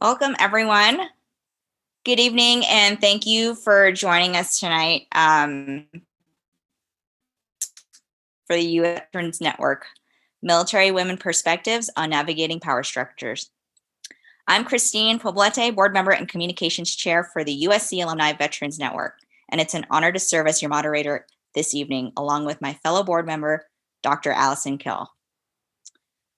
Welcome, everyone. Good evening, and thank you for joining us tonight for the U.S. Veterans Network, Military Women Perspectives on Navigating Power Structures. I'm Kristine Poblete, Board Member and Communications Chair for the USC Alumni Veterans Network, and it's an honor to serve as your moderator this evening, along with my fellow board member, Dr. Alyson Kil.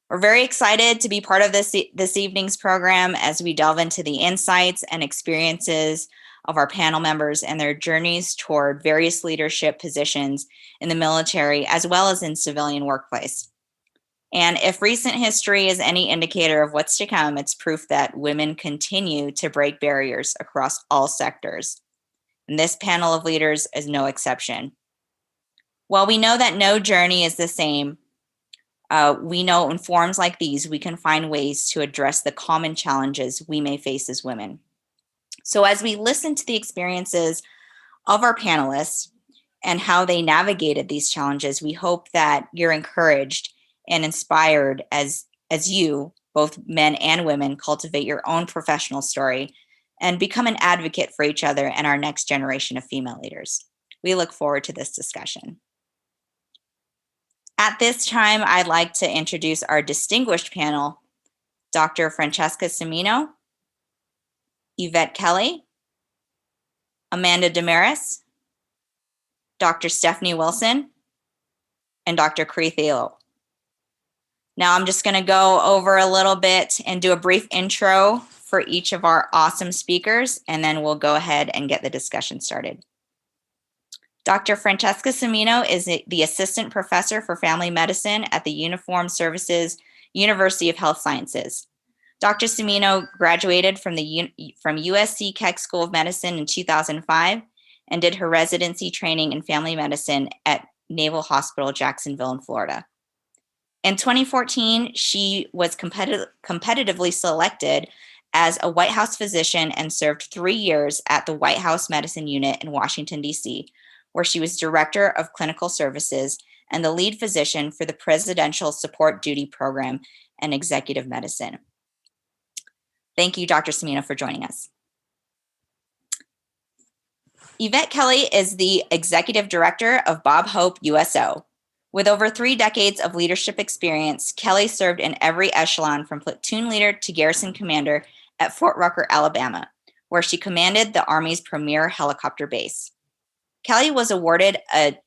We're very excited to be part of this evening's program as we delve into the insights and experiences of our panel members and their journeys toward various leadership positions in the military as well as in civilian workplace. And if recent history is any indicator of what's to come, it's proof that women continue to break barriers across all sectors. And this panel of leaders is no exception. While we know that no journey is the same, we know in forums like these, we can find ways to address the common challenges we may face as women. So as we listen to the experiences of our panelists and how they navigated these challenges, we hope that you're encouraged and inspired as you, both men and women, cultivate your own professional story and become an advocate for each other and our next generation of female leaders. We look forward to this discussion. At this time, I'd like to introduce our distinguished panel, Dr. Francesca Cimino, Yvette Kelly, Amanda DeMaris, Dr. Stephanie Wilson, and Dr. Creighlynn D. Now I'm just going to go over a little bit and do a brief intro for each of our awesome speakers, and then we'll go ahead and get the discussion started. Dr. Francesca Cimino is the Assistant Professor for Family Medicine at the Uniformed Services University of Health Sciences. Dr. Cimino graduated from USC Keck School of Medicine in 2005 and did her residency training in family medicine at Naval Hospital, Jacksonville, in Florida. In 2014, she was competitively selected as a White House physician and served 3 years at the White House Medicine Unit in Washington, D.C., where she was Director of Clinical Services and the lead physician for the Presidential Support Duty Program and Executive Medicine. Thank you, Dr. Cimino, for joining us. Yvette Kelly is the Executive Director of Bob Hope USO. With over 3 decades of leadership experience, Kelly served in every echelon from platoon leader to garrison commander at Fort Rucker, Alabama, where she commanded the Army's premier helicopter base. Kelly was awarded a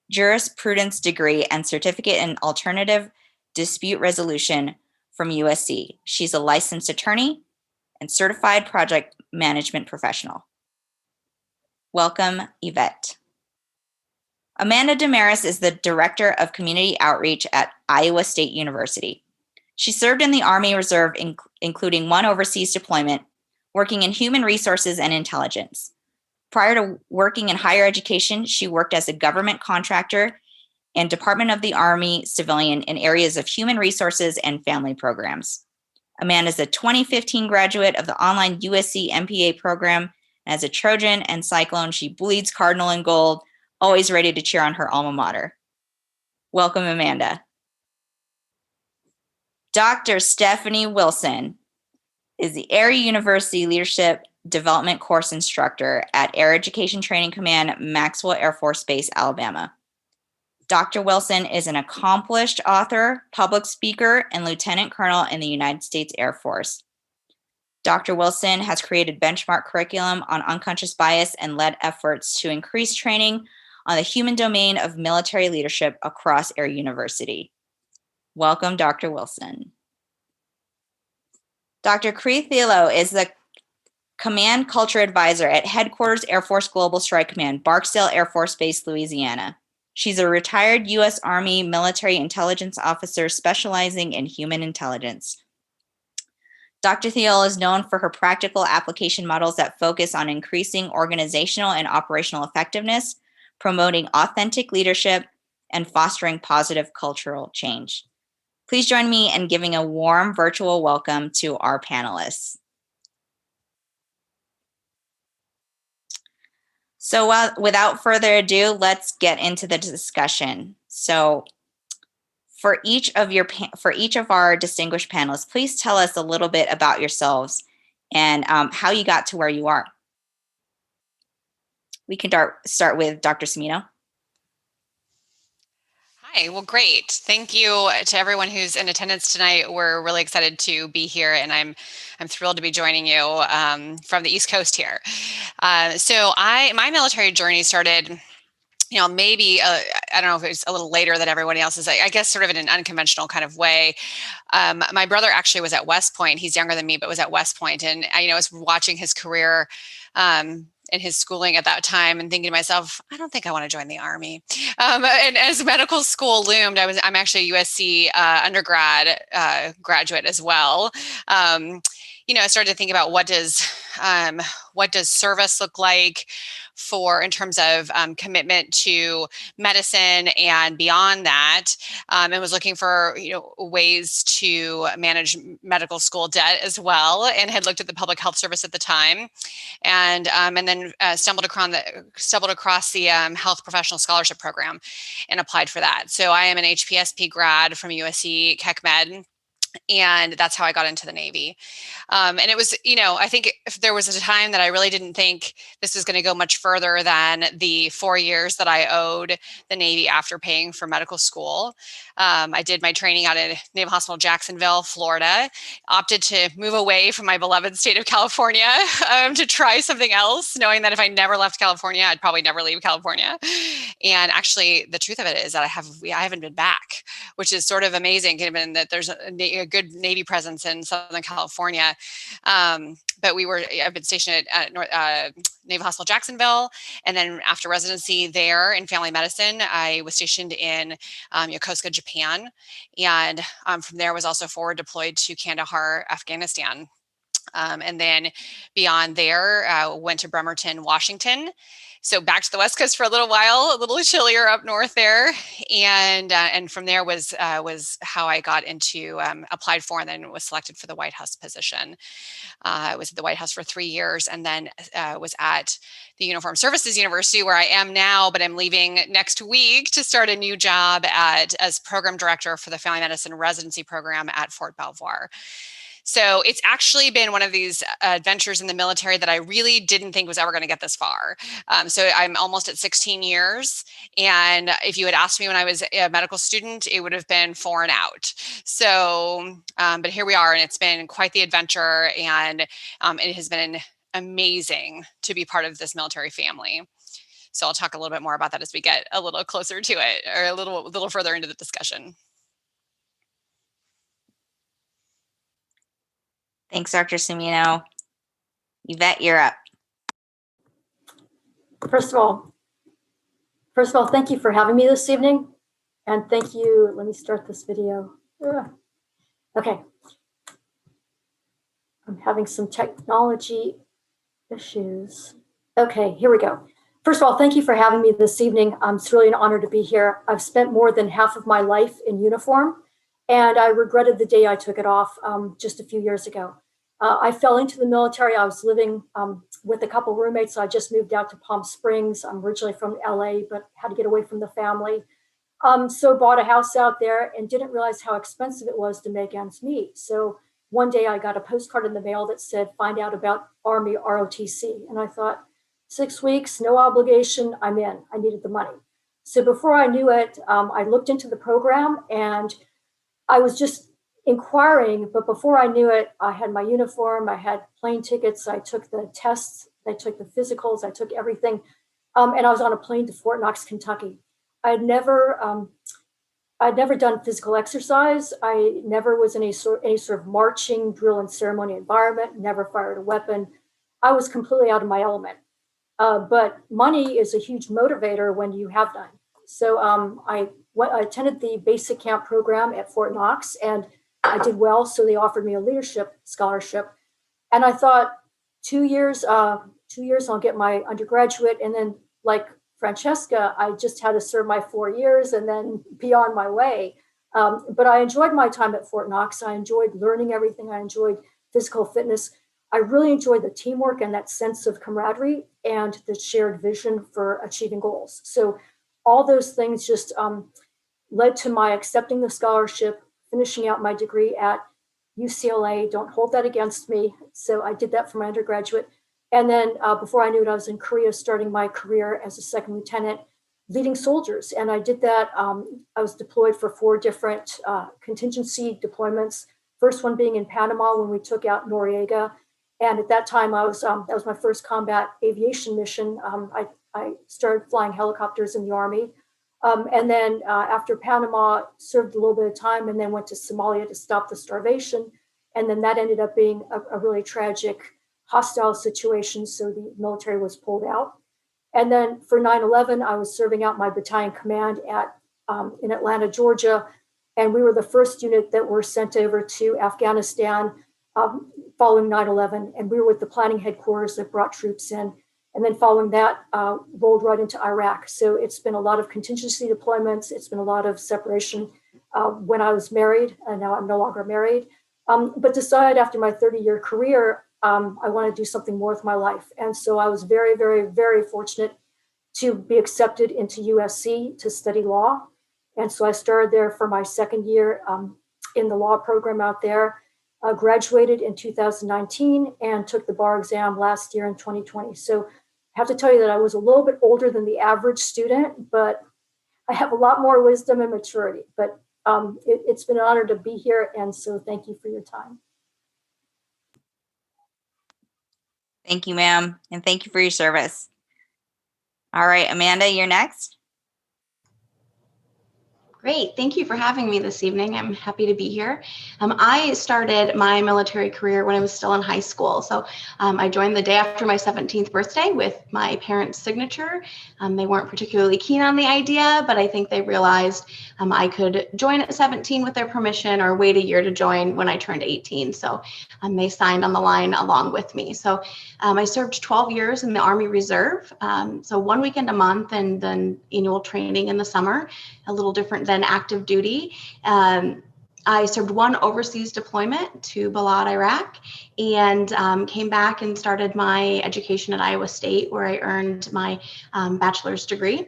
jurisprudence degree and certificate in alternative dispute resolution from USC. She's a licensed attorney and certified project management professional. Welcome, Yvette. Amanda Damaris is the Director of Community Outreach at Iowa State University. She served in the Army Reserve, including 1 overseas deployment, working in human resources and intelligence. Prior to working in higher education, she worked as a government contractor and Department of the Army civilian in areas of human resources and family programs. Amanda is a 2015 graduate of the online USC MPA program. As a Trojan and Cyclone, she bleeds Cardinal and gold, always ready to cheer on her alma mater. Welcome, Amanda. Dr. Stephanie Wilson is the Air University Leadership Development Course Instructor at Air Education Training Command, Maxwell Air Force Base, Alabama. Dr. Wilson is an accomplished author, public speaker, and lieutenant colonel in the United States Air Force. Dr. Wilson has created benchmark curriculum on unconscious bias and led efforts to increase training on the human domain of military leadership across Air University. Welcome, Dr. Wilson. Dr. Creighlynn D is the Command Culture Advisor at Headquarters Air Force Global Strike Command, Barksdale Air Force Base, Louisiana. She's a retired U.S. Army military intelligence officer specializing in human intelligence. Dr. Thoele is known for her practical application models that focus on increasing organizational and operational effectiveness, promoting authentic leadership, and fostering positive cultural change. Please join me in giving a warm virtual welcome to our panelists. So without further ado, let's get into the discussion. So for each of our distinguished panelists, please tell us a little bit about yourselves and how you got to where you are. We can start with Dr. Cimino. Hi, well, great. Thank you to everyone who's in attendance tonight. We're really excited to be here, and I'm thrilled to be joining you from the East Coast here. So my military journey started, maybe, I don't know if it was a little later than everybody else's, I guess sort of in an unconventional kind of way. My brother actually was at West Point. He's younger than me, but was at West Point. And I was watching his career and his schooling at that time and thinking to myself, I don't think I want to join the Army. And as medical school loomed, I'm actually a USC undergrad graduate as well. I started to think about what does service look like in terms of commitment to medicine and beyond that, and was looking for ways to manage medical school debt as well, and had looked at the public health service at the time, and then stumbled across the health professional scholarship program and applied for that. So I am an HPSP grad from USC KECMed. And that's how I got into the Navy. And it was, I think if there was a time that I really didn't think this was going to go much further than the 4 years that I owed the Navy after paying for medical school. I did my training out at Naval Hospital Jacksonville, Florida, opted to move away from my beloved state of California to try something else, knowing that if I never left California, I'd probably never leave California. And actually, the truth of it is that I haven't been back, which is sort of amazing, given that there's a good Navy presence in Southern California. But I've been stationed at Naval Hospital Jacksonville, and then after residency there in family medicine, I was stationed in Yokosuka, Japan, and from there was also forward deployed to Kandahar, Afghanistan. And then beyond there, went to Bremerton, Washington. So back to the West Coast for a little while, a little chillier up north there, and from there was how I got into applied for and then was selected for the White House position. I was at the White House for 3 years, and then was at the Uniformed Services University, where I am now, but I'm leaving next week to start a new job as program director for the family medicine residency program at Fort Belvoir. So it's actually been one of these adventures in the military that I really didn't think was ever going to get this far. So I'm almost at 16 years. And if you had asked me when I was a medical student, it would have been 4 and out. So, but here we are, and it's been quite the adventure. And it has been amazing to be part of this military family. So I'll talk a little bit more about that as we get a little closer to it, or a little further into the discussion. Thanks, Dr. Cimino. Yvette, you're up. First of all, thank you for having me this evening. And thank you, let me start this video. Okay. I'm having some technology issues. Okay, here we go. First of all, thank you for having me this evening. It's really an honor to be here. I've spent more than half of my life in uniform, and I regretted the day I took it off just a few years ago. I fell into the military. I was living with a couple roommates. I just moved out to Palm Springs. I'm originally from LA, but had to get away from the family. So bought a house out there and didn't realize how expensive it was to make ends meet. So one day I got a postcard in the mail that said, find out about Army ROTC. And I thought, 6 weeks, no obligation, I'm in. I needed the money. So before I knew it, I looked into the program and I was just inquiring, but before I knew it, I had my uniform, I had plane tickets, I took the tests, I took the physicals, I took everything, and I was on a plane to Fort Knox, Kentucky. I'd never done physical exercise. I never was in any sort of marching, drill, and ceremony environment, never fired a weapon. I was completely out of my element. But money is a huge motivator when you have none. So I attended the basic camp program at Fort Knox, and I did well. So they offered me a leadership scholarship. And I thought 2 years, I'll get my undergraduate. And then like Francesca, I just had to serve my 4 years and then be on my way. But I enjoyed my time at Fort Knox. I enjoyed learning everything. I enjoyed physical fitness. I really enjoyed the teamwork and that sense of camaraderie and the shared vision for achieving goals. So all those things just led to my accepting the scholarship, finishing out my degree at UCLA. Don't hold that against me. So I did that for my undergraduate. And then before I knew it, I was in Korea starting my career as a second lieutenant, leading soldiers. And I did that. I was deployed for 4 different contingency deployments. First one being in Panama when we took out Noriega. And at that time, that was my first combat aviation mission. I started flying helicopters in the Army. And then after Panama, served a little bit of time and then went to Somalia to stop the starvation. And then that ended up being a really tragic, hostile situation. So the military was pulled out. And then for 9/11, I was serving out my battalion command in Atlanta, Georgia. And we were the first unit that were sent over to Afghanistan following 9/11. And we were with the planning headquarters that brought troops in. And then following that, rolled right into Iraq. So it's been a lot of contingency deployments. It's been a lot of separation when I was married, and now I'm no longer married. But decided after my 30-year career, I want to do something more with my life. And so I was very, very, very fortunate to be accepted into USC to study law. And so I started there for my second year in the law program out there. Graduated in 2019 and took the bar exam last year in 2020. So I have to tell you that I was a little bit older than the average student, but I have a lot more wisdom and maturity. But it's been an honor to be here. And so thank you for your time. Thank you, ma'am. And thank you for your service. All right, Amanda, you're next. Great. Thank you for having me this evening. I'm happy to be here. I started my military career when I was still in high school. So I joined the day after my 17th birthday with my parents' signature. They weren't particularly keen on the idea, but I think they realized I could join at 17 with their permission or wait a year to join when I turned 18. So they signed on the line along with me. So I served 12 years in the Army Reserve. So 1 weekend a month and then annual training in the summer, a little different than active duty. I served 1 overseas deployment to Balad, Iraq, and came back and started my education at Iowa State, where I earned my bachelor's degree.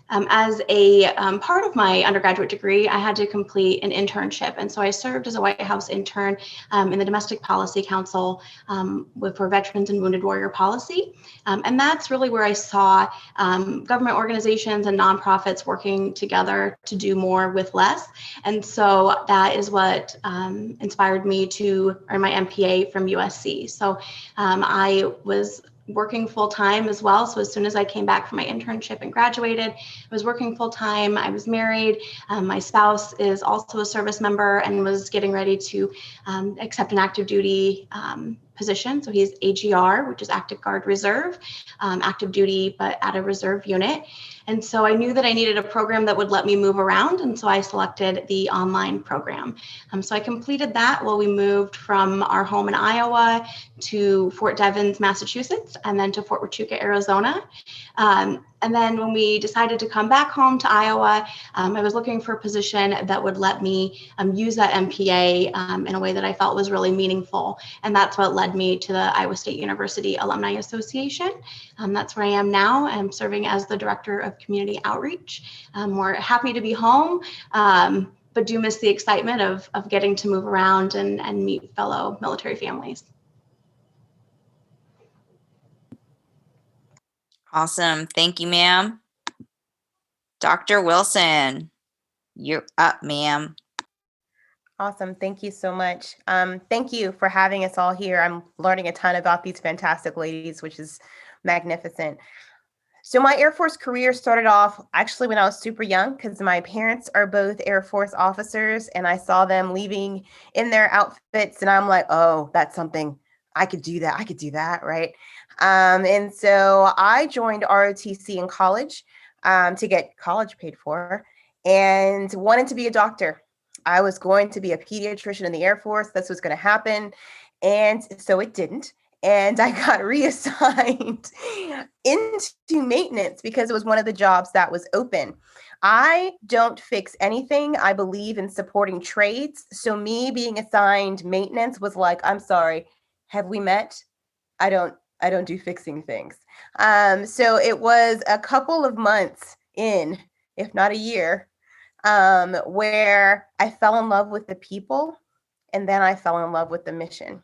As a part of my undergraduate degree, I had to complete an internship. And so I served as a White House intern in the Domestic Policy Council for Veterans and Wounded Warrior Policy. And that's really where I saw government organizations and nonprofits working together to do more with less. And so that is what inspired me to earn my MPA from USC. So I was working full time as well. So as soon as I came back from my internship and graduated, I was working full time. I was married. My spouse is also a service member and was getting ready to accept an active duty position. So he's AGR, which is Active Guard Reserve, active duty, but at a reserve unit. And so I knew that I needed a program that would let me move around. And so I selected the online program. So I completed that while we moved from our home in Iowa to Fort Devens, Massachusetts, and then to Fort Huachuca, Arizona. And then when we decided to come back home to Iowa, I was looking for a position that would let me use that MPA in a way that I felt was really meaningful. And that's what led me to the Iowa State University Alumni Association. That's where I am now. I'm serving as the Director of Community Outreach. We're happy to be home, but do miss the excitement of getting to move around and meet fellow military families. Awesome. Thank you, ma'am. Dr. Wilson, you're up, ma'am. Awesome. Thank you so much. Thank you for having us all here. I'm learning a ton about these fantastic ladies, which is magnificent. So my Air Force career started off actually when I was super young because my parents are both Air Force officers and I saw them leaving in their outfits and I'm like, oh, that's something I could do that. I could do that. Right. And so I joined ROTC in college to get college paid for and wanted to be a doctor. I was going to be a pediatrician in the Air Force. This was going to happen. And so it didn't. And I got reassigned into maintenance because it was one of the jobs that was open. I don't fix anything. I believe in supporting trades. So me being assigned maintenance was like, I'm sorry, have we met? I don't do fixing things. So it was a couple of months in, if not a year, where I fell in love with the people and then I fell in love with the mission.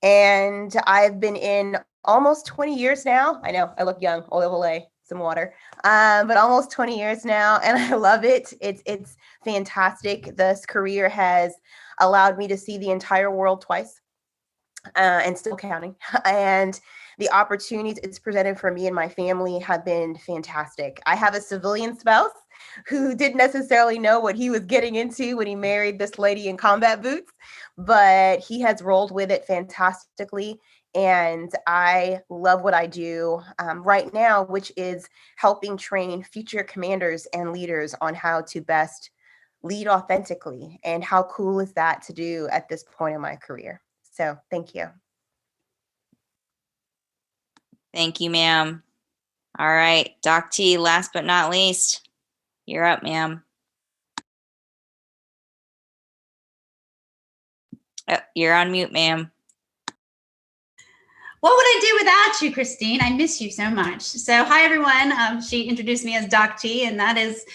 And I've been in almost 20 years now. I know I look young, Olay, some water, but almost 20 years now, and I love it. It's fantastic. This career has allowed me to see the entire world twice, and still counting. And the opportunities it's presented for me and my family have been fantastic. I have a civilian spouse who didn't necessarily know what he was getting into when he married this lady in combat boots, but he has rolled with it fantastically. And I love what I do right now, which is helping train future commanders and leaders on how to best lead authentically. And how cool is that to do at this point in my career? So thank you. Thank you, ma'am. All right, Doc T, last but not least, you're up, ma'am. Oh, you're on mute, ma'am. What would I do without you, Kristine? I miss you so much. So hi, everyone. She introduced me as Doc T, and that is,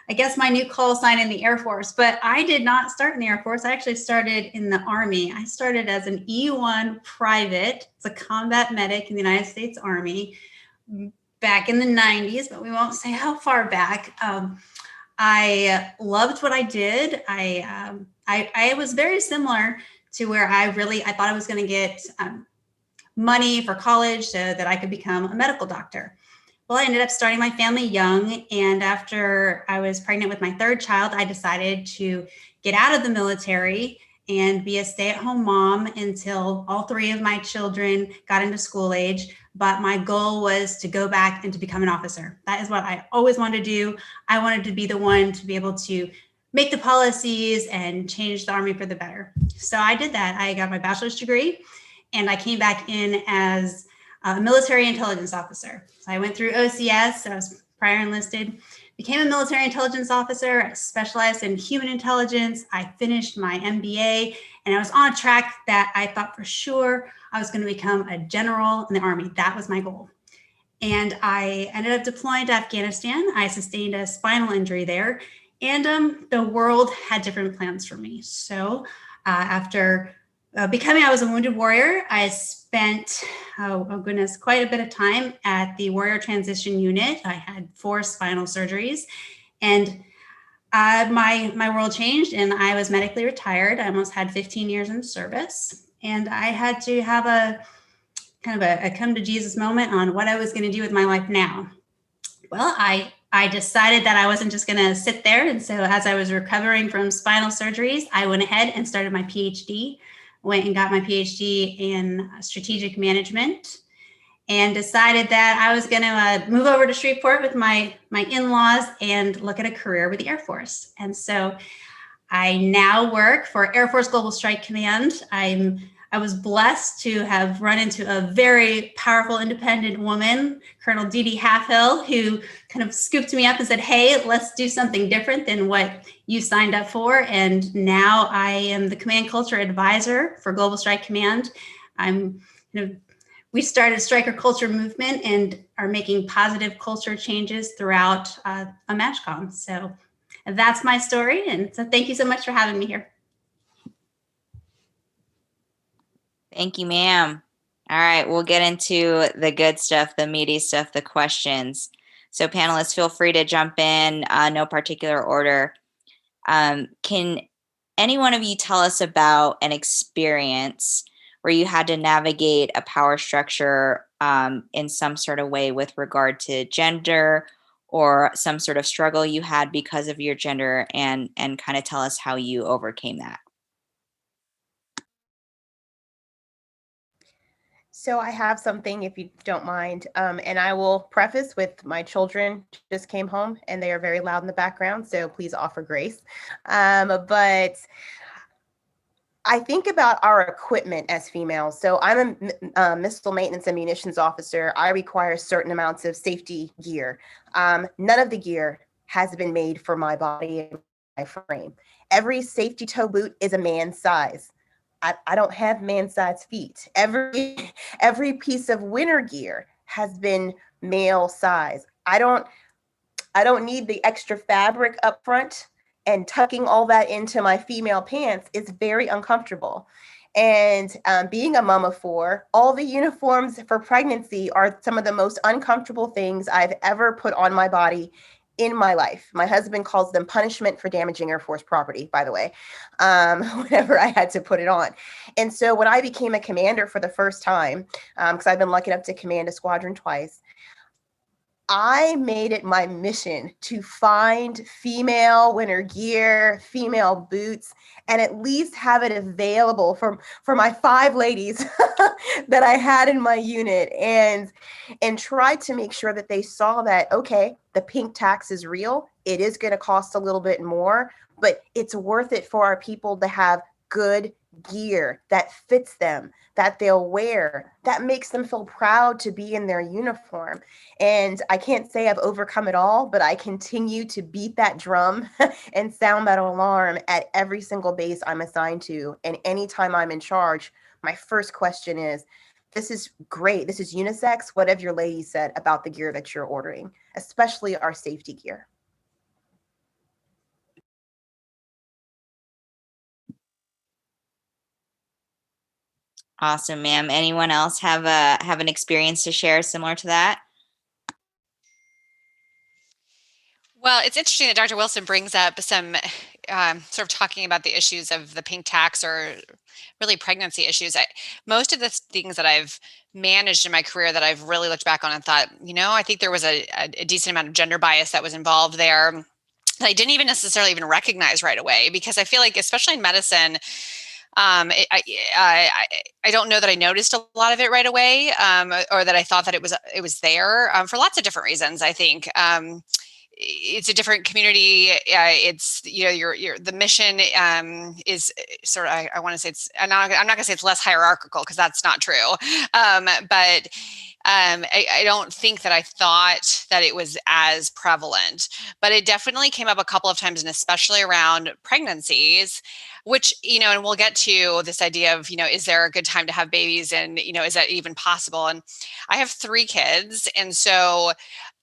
I guess, my new call sign in the Air Force. But I did not start in the Air Force. I actually started in the Army. I started as an E1 private. It's a combat medic in the United States Army back in the 90s, but we won't say how far back. I loved what I did. I was very similar to where I thought I was going to get money for college so that I could become a medical doctor. Well, I ended up starting my family young. And after I was pregnant with my third child, I decided to get out of the military and be a stay-at-home mom until all three of my children got into school age. But my goal was to go back and to become an officer. That is what I always wanted to do. I wanted to be the one to be able to make the policies and change the Army for the better. So I did that. I got my bachelor's degree and I came back in as a military intelligence officer. So I went through OCS, I was prior enlisted, became a military intelligence officer. I specialized in human intelligence. I finished my MBA, and I was on a track that I thought for sure I was going to become a general in the Army. That was my goal. And I ended up deploying to Afghanistan. I sustained a spinal injury there, and the world had different plans for me. So after I was a wounded warrior, I spent, quite a bit of time at the Warrior Transition Unit. I had 4 spinal surgeries, and my world changed, and I was medically retired. I almost had 15 years in service, and I had to have a kind of a come to Jesus moment on what I was going to do with my life now. Well, I decided that I wasn't just going to sit there, and so as I was recovering from spinal surgeries, I went ahead and started my PhD. Went and got my PhD in strategic management and decided that I was going to move over to Shreveport with my in-laws and look at a career with the Air Force. And so I now work for Air Force Global Strike Command. I was blessed to have run into a very powerful, independent woman, Colonel Dee Dee Halfhill, who kind of scooped me up and said, hey, let's do something different than what you signed up for. And now I am the command culture advisor for Global Strike Command. We started Striker Culture Movement and are making positive culture changes throughout a MatchCom. So that's my story. And so thank you so much for having me here. Thank you, ma'am. All right, we'll get into the good stuff, the meaty stuff, the questions. So panelists, feel free to jump in, no particular order. Can any one of you tell us about an experience where you had to navigate a power structure in some sort of way with regard to gender, or some sort of struggle you had because of your gender, and kind of tell us how you overcame that? So I have something, if you don't mind, and I will preface with my children just came home and they are very loud in the background, so please offer grace. But I think about our equipment as females. So I'm a missile maintenance and munitions officer. I require certain amounts of safety gear. None of the gear has been made for my body and my frame. Every safety toe boot is a man's size. I don't have man-sized feet. Every piece of winter gear has been male size. I don't need the extra fabric up front and tucking all that into my female pants is very uncomfortable. And being a mom of four, all the uniforms for pregnancy are some of the most uncomfortable things I've ever put on my body in my life. My husband calls them punishment for damaging Air Force property, by the way, whenever I had to put it on. And so when I became a commander for the first time, because I've been lucky enough to command a squadron twice, I made it my mission to find female winter gear, female boots, and at least have it available for my 5 ladies that I had in my unit, and tried to make sure that they saw that, okay, the pink tax is real. It is going to cost a little bit more, but it's worth it for our people to have good gear that fits them, that they'll wear, that makes them feel proud to be in their uniform. And I can't say I've overcome it all, but I continue to beat that drum and sound that alarm at every single base I'm assigned to. And anytime I'm in charge, my first question is, this is great. This is unisex. What have your ladies said about the gear that you're ordering, especially our safety gear? Awesome, ma'am. Anyone else have an experience to share similar to that? Well, it's interesting that Dr. Wilson brings up some sort of talking about the issues of the pink tax, or really pregnancy issues. Most of the things that I've managed in my career that I've really looked back on and thought, I think there was a decent amount of gender bias that was involved there that I didn't even necessarily even recognize right away, because I feel like, especially in medicine, I don't know that I noticed a lot of it right away, or that I thought that it was there, for lots of different reasons. I think it's a different community. It's the mission is sort of, I want to say it's, I'm not going to say it's less hierarchical, because that's not true. But I don't think that I thought that it was as prevalent, but it definitely came up a couple of times, and especially around pregnancies, which, and we'll get to this idea of, is there a good time to have babies, and, is that even possible? And I have 3 kids. And so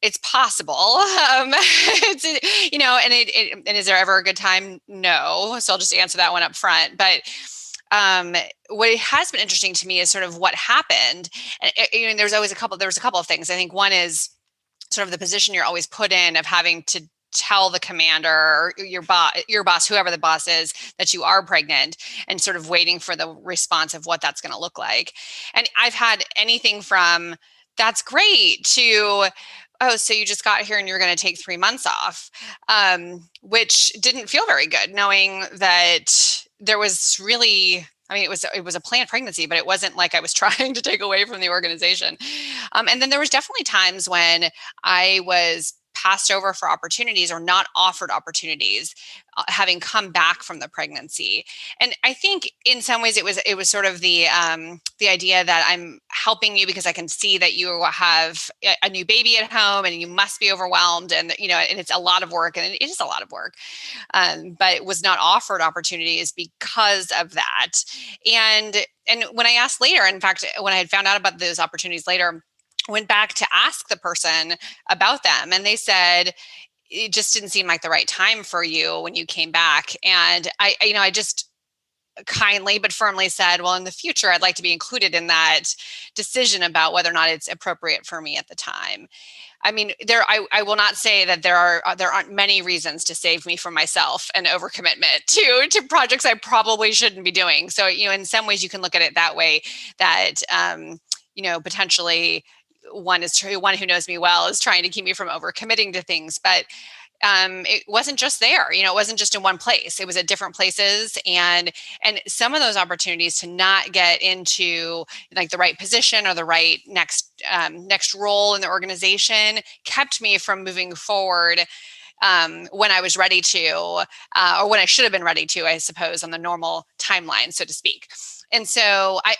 it's possible. It's, and is there ever a good time? No. So I'll just answer that one up front. But what has been interesting to me is sort of what happened. And there was a couple of things. I think one is sort of the position you're always put in of having to tell the commander, or your boss, whoever the boss is, that you are pregnant, and sort of waiting for the response of what that's going to look like. And I've had anything from, that's great, to, oh, so you just got here and you're going to take 3 months off, which didn't feel very good, knowing that there was really, it was a planned pregnancy, but it wasn't like I was trying to take away from the organization. And then there was definitely times when I was passed over for opportunities, or not offered opportunities, having come back from the pregnancy. And I think in some ways it was sort of the idea that I'm helping you because I can see that you have a new baby at home and you must be overwhelmed, and and it's a lot of work, and it is a lot of work, but it was not offered opportunities because of that. And when I asked later, in fact, when I had found out about those opportunities later, went back to ask the person about them, and they said, it just didn't seem like the right time for you when you came back. And I just kindly but firmly said, well, in the future, I'd like to be included in that decision about whether or not it's appropriate for me at the time. I will not say that there aren't many reasons to save me from myself and overcommitment to projects I probably shouldn't be doing. So, in some ways you can look at it that way, that, potentially one who knows me well is trying to keep me from overcommitting to things. But it wasn't just there, it wasn't just in one place. It was at different places. And some of those opportunities to not get into like the right position or the right next role in the organization kept me from moving forward when I was ready to, or when I should have been ready to, I suppose, on the normal timeline, so to speak. And so I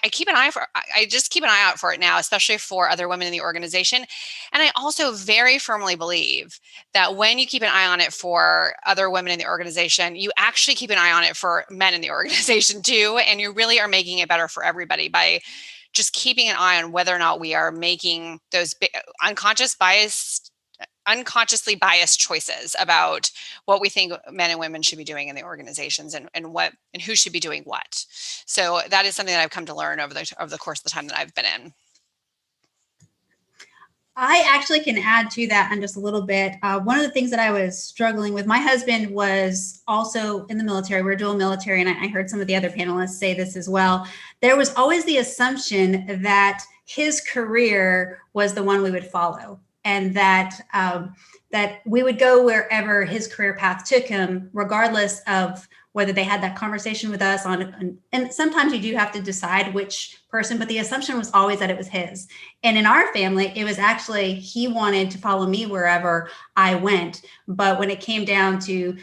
just keep an eye out for it now, especially for other women in the organization. And I also very firmly believe that when you keep an eye on it for other women in the organization, you actually keep an eye on it for men in the organization too. And you really are making it better for everybody by just keeping an eye on whether or not we are making those unconscious unconsciously biased choices about what we think men and women should be doing in the organizations and who should be doing what. So that is something that I've come to learn over the course of the time that I've been in. I actually can add to that in just a little bit. One of the things that I was struggling with, my husband was also in the military. We're dual military, and I heard some of the other panelists say this as well. There was always the assumption that his career was the one we would follow, and that that we would go wherever his career path took him, regardless of whether they had that conversation with us on, and sometimes you do have to decide which person, but the assumption was always that it was his. And in our family, it was actually, he wanted to follow me wherever I went. But when it came down to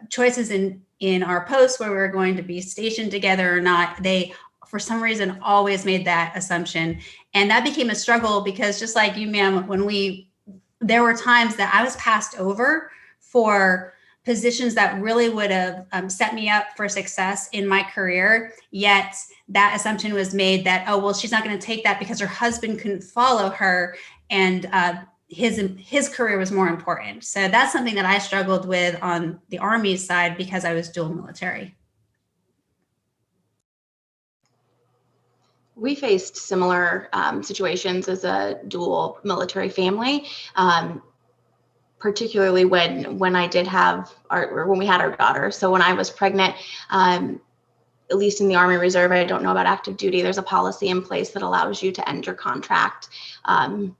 choices in our posts where we were going to be stationed together or not, they, for some reason, always made that assumption. And that became a struggle because just like you, ma'am, there were times that I was passed over for positions that really would have set me up for success in my career. Yet that assumption was made that, oh, well, she's not going to take that because her husband couldn't follow her, and his career was more important. So that's something that I struggled with on the Army side because I was dual military. We faced similar situations as a dual military family. Particularly when I did have when we had our daughter. So when I was pregnant, at least in the Army Reserve, I don't know about active duty, there's a policy in place that allows you to end your contract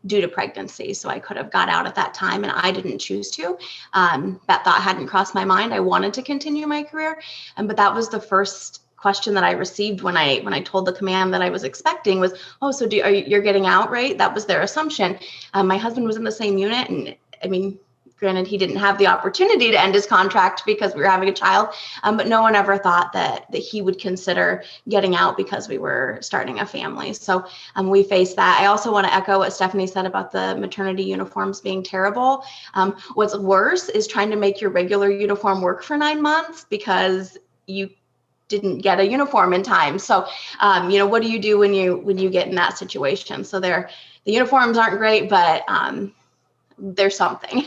due to pregnancy. So I could have got out at that time, and I didn't choose to. That thought hadn't crossed my mind. I wanted to continue my career, but that was the first question that I received when I told the command that I was expecting was, oh, so you're getting out, right? That was their assumption. My husband was in the same unit, and I mean, granted, he didn't have the opportunity to end his contract because we were having a child, but no one ever thought that he would consider getting out because we were starting a family. So we faced that. I also want to echo what Stephanie said about the maternity uniforms being terrible. What's worse is trying to make your regular uniform work for 9 months because you didn't get a uniform in time. So, what do you do when you get in that situation? So the uniforms aren't great, but there's something.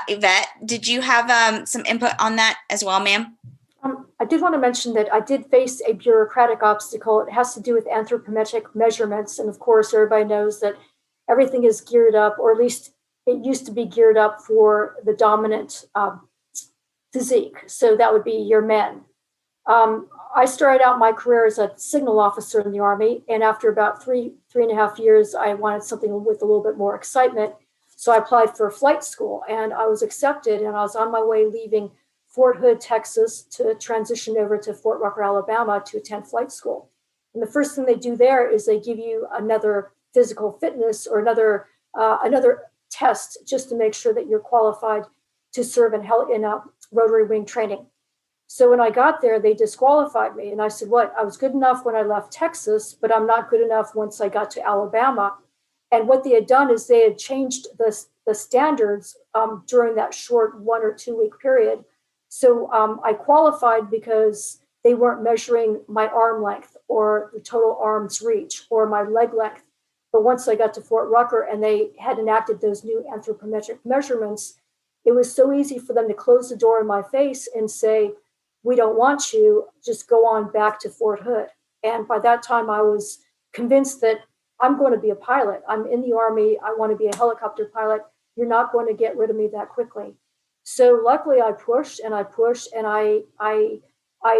Yvette, did you have some input on that as well, ma'am? I did want to mention that I did face a bureaucratic obstacle. It has to do with anthropometric measurements. And of course, everybody knows that everything is geared up, or at least it used to be geared up for the dominant physique. So that would be your men. I started out my career as a signal officer in the Army. And after about three and a half years, I wanted something with a little bit more excitement. So I applied for flight school, and I was accepted, and I was on my way leaving Fort Hood, Texas, to transition over to Fort Rucker, Alabama to attend flight school. And the first thing they do there is they give you another physical fitness or another test just to make sure that you're qualified to serve in rotary wing training. So when I got there, they disqualified me. And I said, what? I was good enough when I left Texas, but I'm not good enough once I got to Alabama. And what they had done is they had changed the standards during that short 1 or 2 week period. So I qualified because they weren't measuring my arm length or the total arm's reach or my leg length. But once I got to Fort Rucker and they had enacted those new anthropometric measurements, it was so easy for them to close the door in my face and say, we don't want you, just go on back to Fort Hood. And by that time, I was convinced that I'm going to be a pilot. I'm in the Army. I want to be a helicopter pilot. You're not going to get rid of me that quickly. So luckily I pushed and I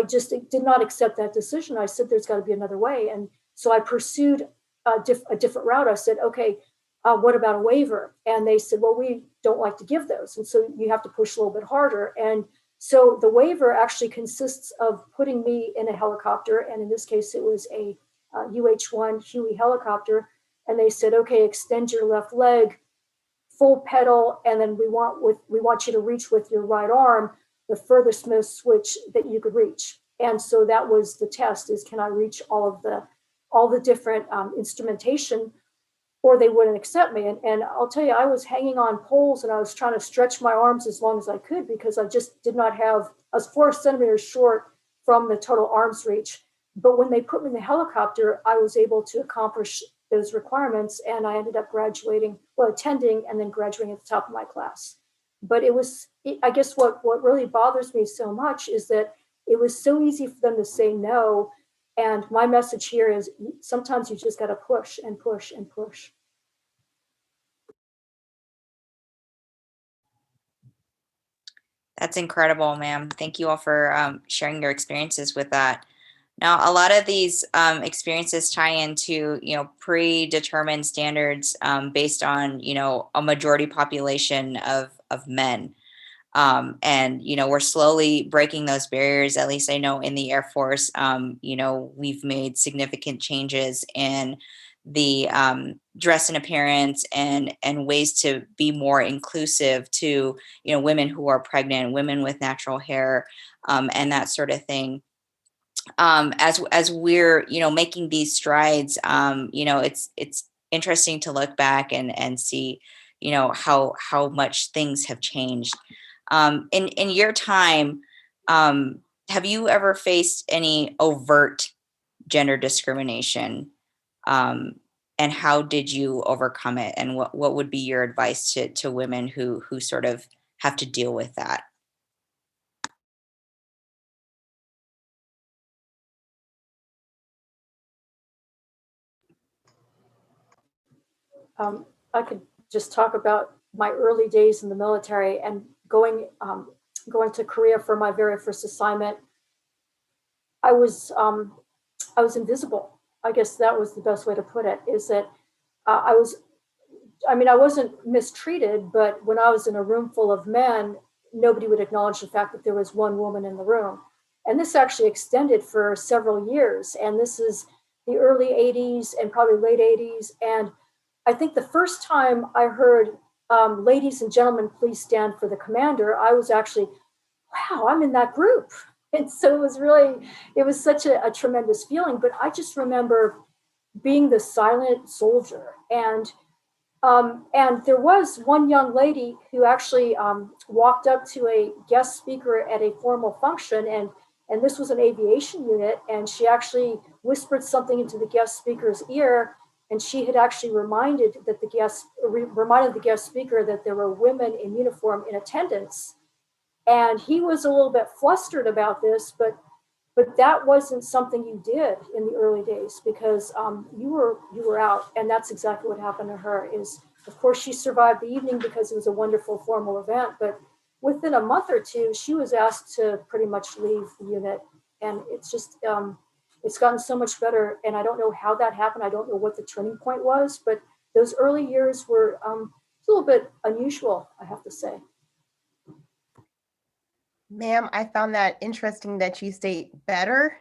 just did not accept that decision. I said, there's got to be another way. And so I pursued a different route. I said, okay, what about a waiver? And they said, well, we don't like to give those. And so you have to push a little bit harder. And so the waiver actually consists of putting me in a helicopter. And in this case, it was a UH-1 Huey helicopter. And they said, okay, extend your left leg, full pedal, and then we want you to reach with your right arm the furthest most switch that you could reach. And so that was the test: is can I reach all the different instrumentation, or they wouldn't accept me. And I'll tell you, I was hanging on poles and I was trying to stretch my arms as long as I could because I just did not have. I was 4 centimeters short from the total arms reach. But when they put me in the helicopter, I was able to accomplish those requirements, and I ended up graduating, well, attending and then graduating at the top of my class. But I guess what really bothers me so much is that it was so easy for them to say no. And my message here is sometimes you just got to push and push and push. That's incredible, ma'am. Thank you all for sharing your experiences with that. Now, a lot of these experiences tie into, predetermined standards based on, a majority population of men. And, we're slowly breaking those barriers. At least I know in the Air Force, we've made significant changes in the dress and appearance and ways to be more inclusive to, women who are pregnant, women with natural hair, and that sort of thing. As we're, making these strides, it's interesting to look back and see, how much things have changed. In your time, have you ever faced any overt gender discrimination? And how did you overcome it? And what would be your advice to women who sort of have to deal with that? I could just talk about my early days in the military and going to Korea for my very first assignment. I was invisible. I guess that was the best way to put it. Is that I wasn't mistreated, but when I was in a room full of men, nobody would acknowledge the fact that there was one woman in the room. And this actually extended for several years. And this is the early 80s and probably late 80s. And I think the first time I heard, ladies and gentlemen, please stand for the commander, I was actually, wow, I'm in that group. And so it was such a tremendous feeling. But I just remember being the silent soldier. And there was one young lady who actually walked up to a guest speaker at a formal function, and this was an aviation unit, and she actually whispered something into the guest speaker's ear, and she had actually reminded the guest speaker that there were women in uniform in attendance. And he was a little bit flustered about this, but that wasn't something you did in the early days, because you were out, and that's exactly what happened to her. Is, of course, she survived the evening because it was a wonderful formal event, but within a month or two, she was asked to pretty much leave the unit, and it's just it's gotten so much better. And I don't know how that happened. I don't know what the turning point was, but those early years were a little bit unusual, I have to say. Ma'am, I found that interesting that you state better,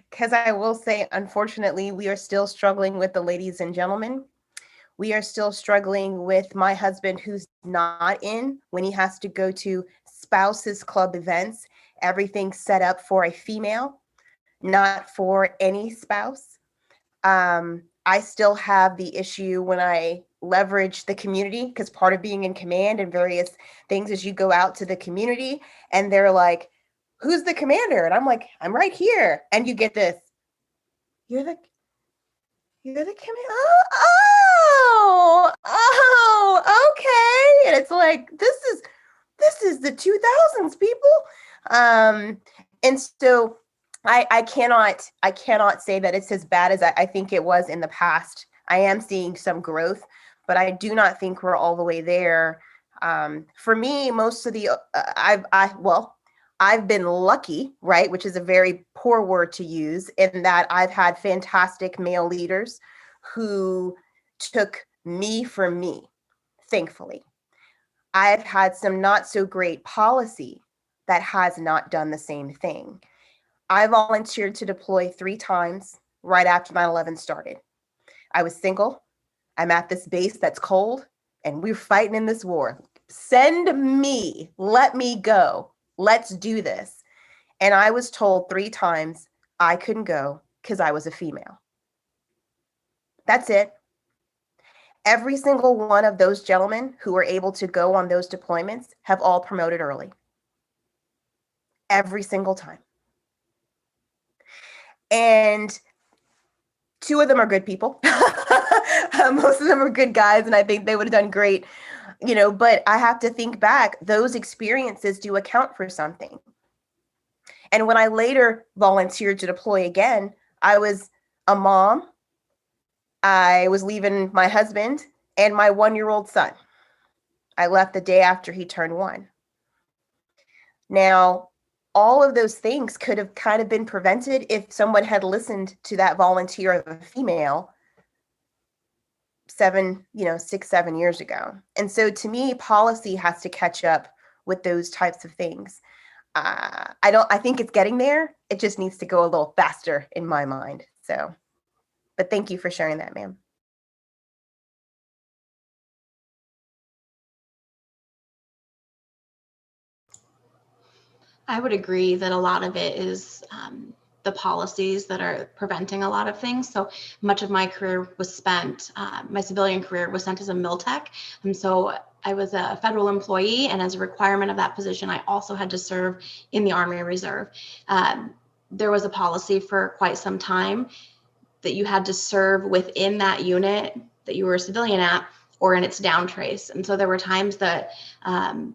because I will say, unfortunately, we are still struggling with the ladies and gentlemen. We are still struggling with my husband, who's not in when he has to go to spouses club events. Everything's set up for a female, not for any spouse. I still have the issue when I leverage the community, because part of being in command and various things is you go out to the community and they're like, who's the commander? And I'm like, I'm right here. And you get this, you're the commander. Oh, okay. And it's like, this is the 2000s, people. And so I cannot say that it's as bad as I think it was in the past. I am seeing some growth, but I do not think we're all the way there. For me, most of the I've been lucky, right? Which is a very poor word to use, in that I've had fantastic male leaders who took me for me, thankfully. I've had some not so great policy that has not done the same thing. I volunteered to deploy 3 times right after 9/11 started. I was single. I'm at this base that's cold, and we're fighting in this war. Send me, let me go. Let's do this. And I was told 3 times I couldn't go because I was a female. That's it. Every single one of those gentlemen who were able to go on those deployments have all promoted early. Every single time. And 2 of them are good people. Most of them are good guys, and I think they would have done great, but I have to think back, those experiences do account for something. And when I later volunteered to deploy again, I was a mom, I was leaving my husband and my 1-year-old son. I left the day after he turned 1. Now, all of those things could have kind of been prevented if someone had listened to that volunteer of a female 6, 7 years ago. And so to me, policy has to catch up with those types of things. I think it's getting there. It just needs to go a little faster in my mind. So, but thank you for sharing that, ma'am. I would agree that a lot of it is the policies that are preventing a lot of things. So much of my career was spent, my civilian career was spent as a mil tech. And so I was a federal employee, and as a requirement of that position, I also had to serve in the Army Reserve. There was a policy for quite some time that you had to serve within that unit that you were a civilian at, or in its down trace. And so there were times that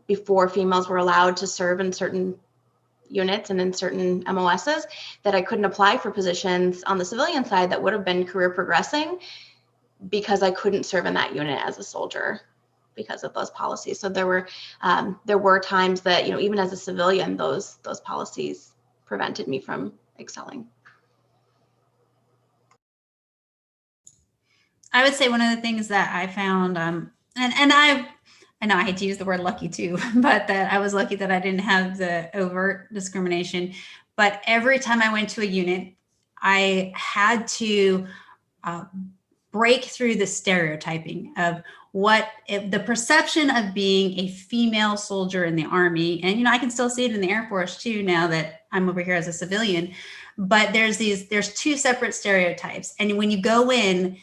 before females were allowed to serve in certain units and in certain MOSs, that I couldn't apply for positions on the civilian side that would have been career progressing because I couldn't serve in that unit as a soldier because of those policies. So there were times that, even as a civilian, those policies prevented me from excelling. I would say one of the things that I found, and I know I hate to use the word lucky too, but that I was lucky that I didn't have the overt discrimination. But every time I went to a unit, I had to break through the stereotyping of the perception of being a female soldier in the Army. And, I can still see it in the Air Force too, now that I'm over here as a civilian. But there's 2 separate stereotypes. And when you go in,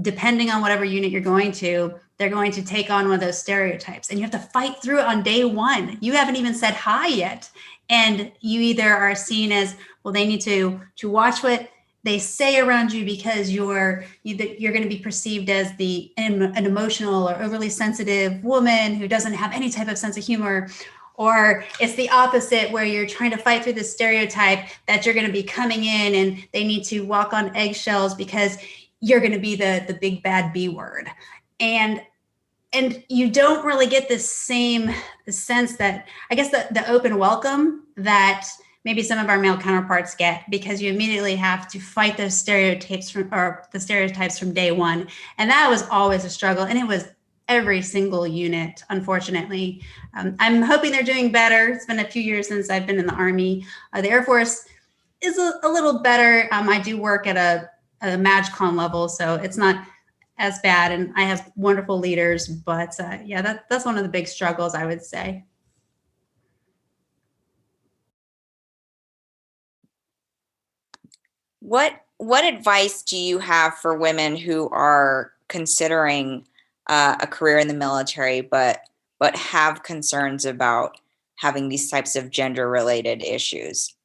depending on whatever unit you're going to, they're going to take on one of those stereotypes, and you have to fight through it on day 1. You haven't even said hi yet. And you either are seen as, well, they need to watch what they say around you because you're going to be perceived as an emotional or overly sensitive woman who doesn't have any type of sense of humor. Or it's the opposite, where you're trying to fight through the stereotype that you're going to be coming in and they need to walk on eggshells because you're going to be the big bad B word. And you don't really get the same sense that, I guess, the open welcome that maybe some of our male counterparts get, because you immediately have to fight those stereotypes from day 1. And that was always a struggle. And it was every single unit, unfortunately. I'm hoping they're doing better. It's been a few years since I've been in the Army. The Air Force is a little better. I do work at a MAGCON level, so it's not as bad, and I have wonderful leaders, but that's one of the big struggles, I would say. What advice do you have for women who are considering a career in the military, but have concerns about having these types of gender-related issues?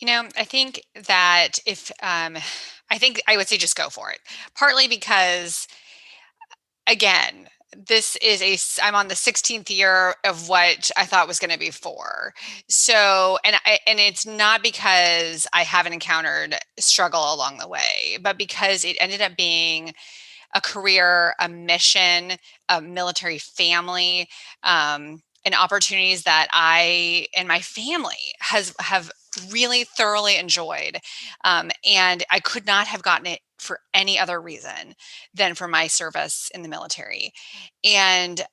I think that I think I would say just go for it. Partly because, again, I'm on the 16th year of what I thought was going to be 4. So, and it's not because I haven't encountered struggle along the way, but because it ended up being a career, a mission, a military family, and opportunities that I and my family have really thoroughly enjoyed. And I could not have gotten it for any other reason than for my service in the military. And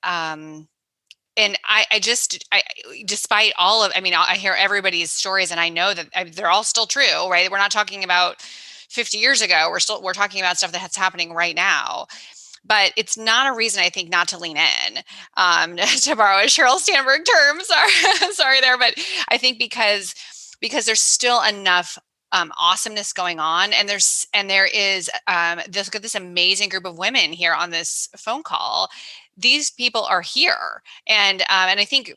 despite all of, I hear everybody's stories, and I know that they're all still true, right? We're not talking about 50 years ago. We're talking about stuff that's happening right now. But it's not a reason, I think, not to lean in, to borrow a Sheryl Sandberg term. Sorry there. But I think because there's still enough awesomeness going on. And there is this amazing group of women here on this phone call. These people are here. And I think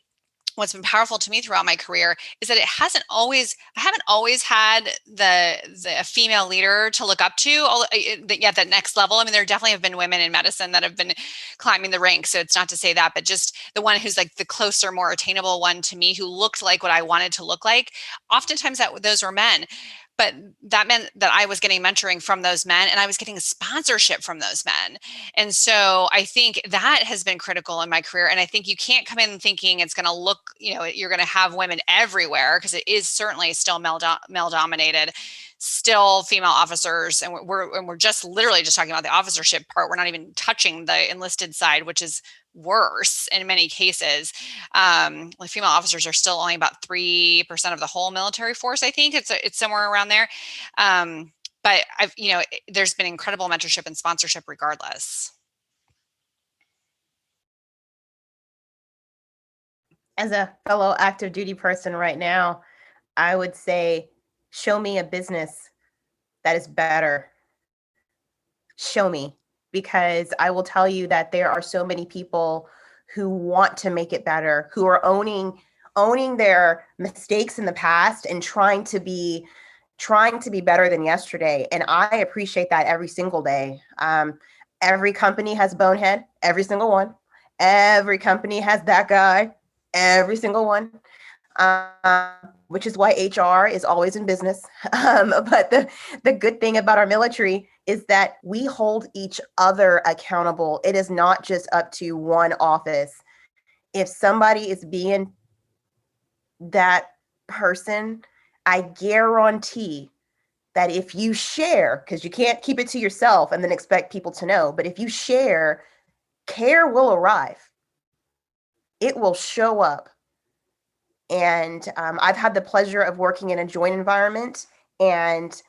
what's been powerful to me throughout my career is that I haven't always had the female leader to look up to at that next level. I mean, there definitely have been women in medicine that have been climbing the ranks. So it's not to say that, but just the one who's like the closer, more attainable one to me, who looked like what I wanted to look like. Oftentimes those were men. But that meant that I was getting mentoring from those men, and I was getting sponsorship from those men. And so I think that has been critical in my career. And I think you can't come in thinking it's going to look, you're going to have women everywhere, because it is certainly still male dominated, still female officers. And we're just literally just talking about the officership part. We're not even touching the enlisted side, which is worse in many cases. Female officers are still only about 3% of the whole military force. I think it's somewhere around there. But there's been incredible mentorship and sponsorship regardless. As a fellow active duty person right now, I would say, show me a business that is better. Show me. Because I will tell you that there are so many people who want to make it better, who are owning their mistakes in the past and trying to be better than yesterday. And I appreciate that every single day. Every company has bonehead, every single one. Every company has that guy, every single one. Which is why HR is always in business. But the good thing about our military is that we hold each other accountable. It is not just up to one office. If somebody is being that person, I guarantee that if you share, because you can't keep it to yourself and then expect people to know, but if you share, care will arrive. It will show up. And I've had the pleasure of working in a joint environment, and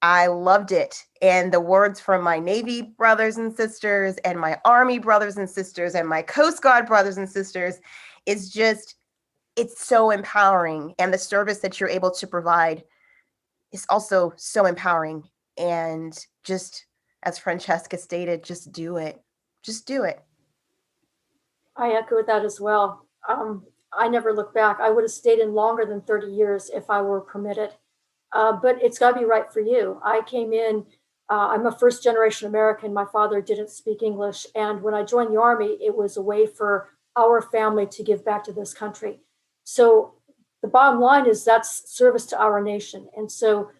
I loved it. And the words from my Navy brothers and sisters and my Army brothers and sisters and my Coast Guard brothers and sisters is just, it's so empowering. And the service that you're able to provide is also so empowering. And just as Francesca stated, just do it. Just do it. I echo that as well. I never look back. I would have stayed in longer than 30 years if I were permitted. But it's got to be right for you. I came in, I'm a first generation American. My father didn't speak English. And when I joined the Army, it was a way for our family to give back to this country. So the bottom line is that's service to our nation. And so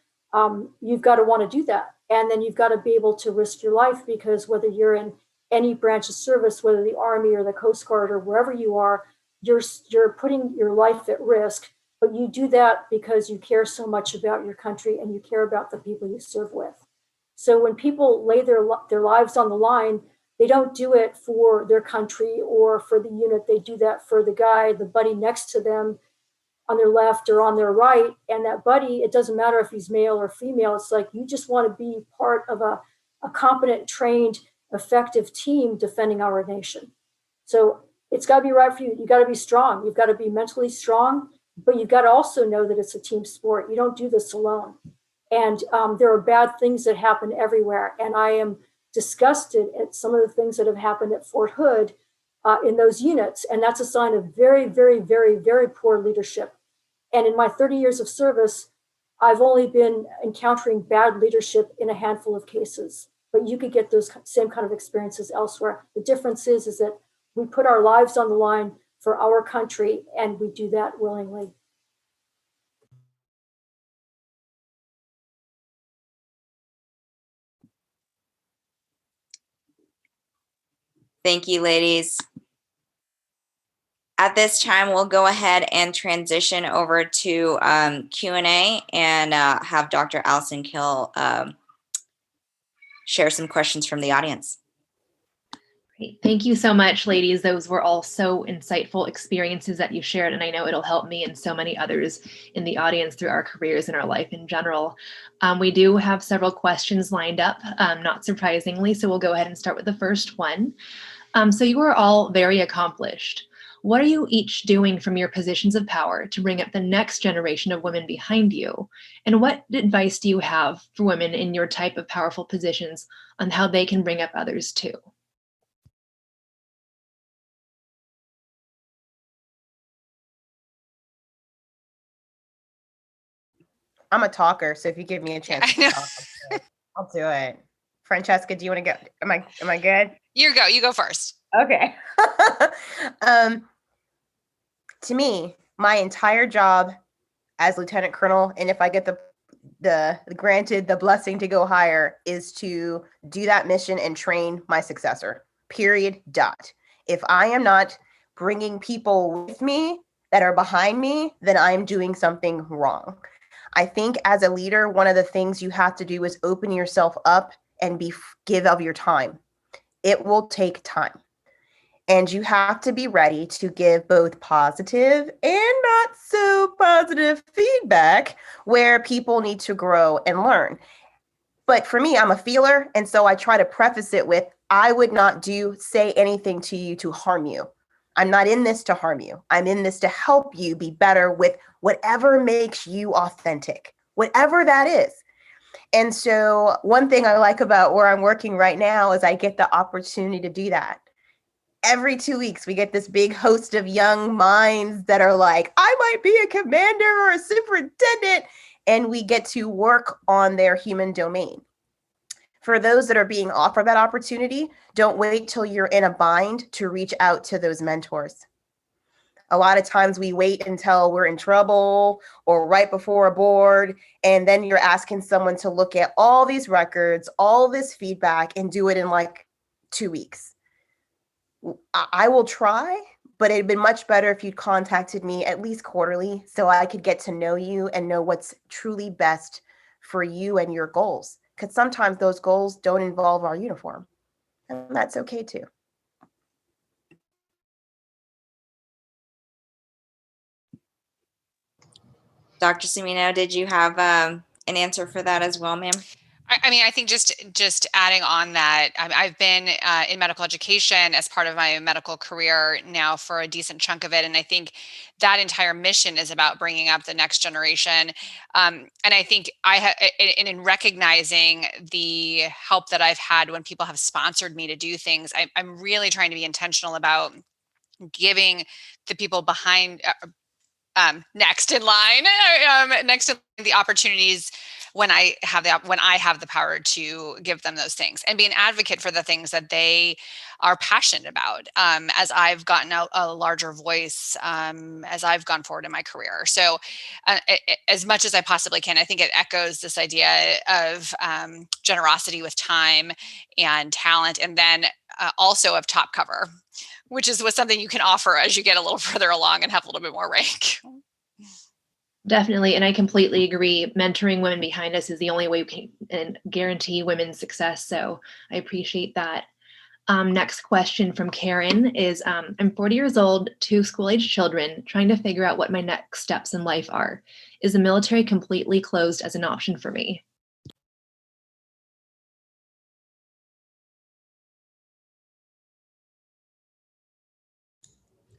you've got to want to do that. And then you've got to be able to risk your life, because whether you're in any branch of service, whether the Army or the Coast Guard or wherever you are, you're putting your life at risk, but you do that because you care so much about your country and you care about the people you serve with. So when people lay their lives on the line, they don't do it for their country or for the unit. They do that for the buddy next to them on their left or on their right. And that buddy, it doesn't matter if he's male or female. It's like you just want to be part of a competent, trained, effective team defending our nation. So it's got to be right for you. You got to be strong. You've got to be mentally strong, but you've got to also know that it's a team sport. You don't do this alone. And there are bad things that happen everywhere. And I am disgusted at some of the things that have happened at Fort Hood in those units. And that's a sign of very, very, very, very poor leadership. And in my 30 years of service, I've only been encountering bad leadership in a handful of cases. But you could get those same kind of experiences elsewhere. The difference is that we put our lives on the line for our country, and we do that willingly. Thank you, ladies. At this time, we'll go ahead and transition over to Q&A and have Dr. Alyson Kil share some questions from the audience. Great. Thank you so much, ladies. Those were all so insightful experiences that you shared, and I know it'll help me and so many others in the audience through our careers and our life in general. We do have several questions lined up, not surprisingly, so we'll go ahead and start with the first one. So you are all very accomplished. What are you each doing from your positions of power to bring up the next generation of women behind you? And what advice do you have for women in your type of powerful positions on how they can bring up others too? I'm a talker, so if you give me a chance I know. to talk, I'll do it. Francesca, do you want to go? Am I good? You go first. Okay. To me, my entire job as lieutenant colonel, and if I get the blessing to go higher, is to do that mission and train my successor. Period. Dot. If I am not bringing people with me that are behind me, then I'm doing something wrong. I think as a leader, one of the things you have to do is open yourself up and give of your time. It will take time. And you have to be ready to give both positive and not so positive feedback where people need to grow and learn. But for me, I'm a feeler. And so I try to preface it with, I would not say anything to you to harm you. I'm not in this to harm you. I'm in this to help you be better with whatever makes you authentic, whatever that is. And so one thing I like about where I'm working right now is I get the opportunity to do that. Every 2 weeks, we get this big host of young minds that are like, I might be a commander or a superintendent, and we get to work on their human domain. For those that are being offered that opportunity, don't wait till you're in a bind to reach out to those mentors. A lot of times we wait until we're in trouble or right before a board, and then you're asking someone to look at all these records, all this feedback, and do it in like 2 weeks. I will try, but it'd been much better if you'd contacted me at least quarterly so I could get to know you and know what's truly best for you and your goals. Because sometimes those goals don't involve our uniform, and that's okay too. Dr. Cimino, did you have an answer for that as well, ma'am? I mean, I think just adding on that, I've been in medical education as part of my medical career now for a decent chunk of it. And I think that entire mission is about bringing up the next generation. And I think in recognizing the help that I've had when people have sponsored me to do things, I'm really trying to be intentional about giving the people behind next in line, the opportunities when I have the power to give them those things and be an advocate for the things that they are passionate about. As I've gotten a larger voice, as I've gone forward in my career. So as much as I possibly can, I think it echoes this idea of generosity with time and talent, and then also of top cover, which is something you can offer as you get a little further along and have a little bit more rank. Definitely. And I completely agree. Mentoring women behind us is the only way we can guarantee women's success. So I appreciate that. Next question from Karen is, I'm 40 years old, 2 school-age children, trying to figure out what my next steps in life are. Is the military completely closed as an option for me?